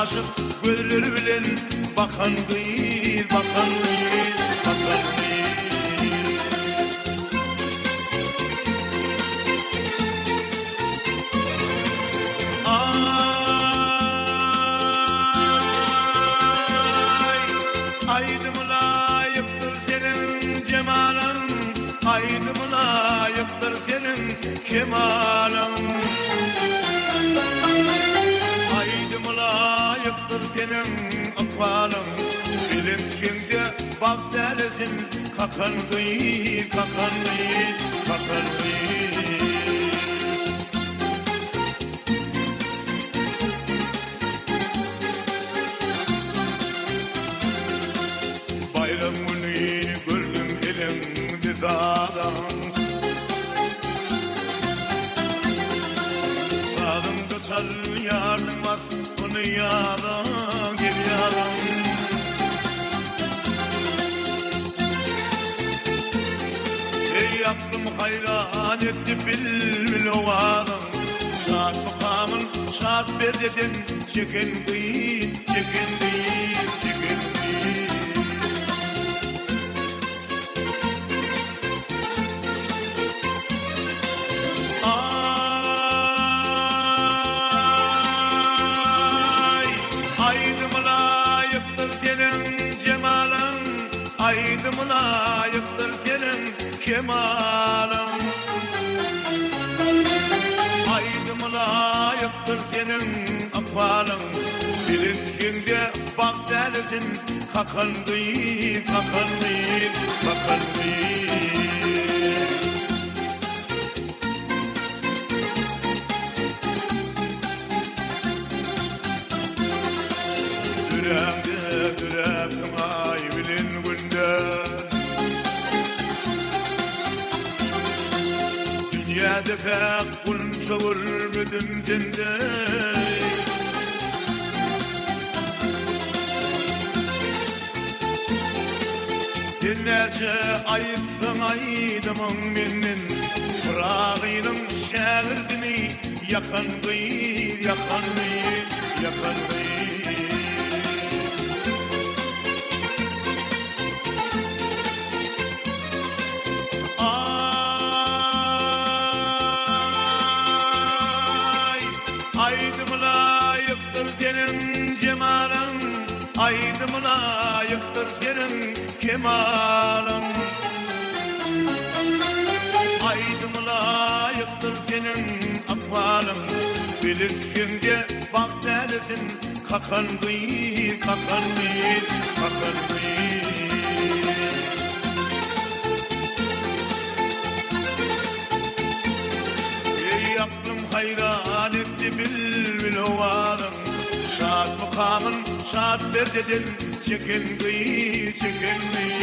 aşık gözleri bilen bakan değil, bakan değil, bakan değil. Aydım layıktır senin cemalın, aydım layıktır senin kemalın. Aydım layıktır senin akvalın, bilim kimde bak dersin kakan değil, kakan değil, kakan değil. Bayram günü gördüm elimde dağdan, dağımda çal yardım var onu yadan gel yadan. Ey aklım hayran etti bil o adam, şart makamın şart ver dedin çekin değil, çekin değil, çekin değil. Aydım layıktır senin cemalın, aydım layıktır senin kemalın. Aydım layıktır senin akvalın, bilinkinde bak dersin kakan değil, kakan değil, kakan değil. Yüreğimde yüreğim ay bilin günde, dünyada pek kulun çoğulmudun zinde. Dinlerce ayıttın aydımın minnin, bırağıydım şehirdini yakan değil, yakan değil, yakan değil. Aydım layıktır senin cemalın, aydım layıktır senin kemalın. Aydım layıktır senin akvalın, bilinkinde bak dersin kakan değil, kakan değil, kakan değil. Ey aklım hayran etti bil o adam, şart makamın şart ver dedin çekin değil, çekin değil.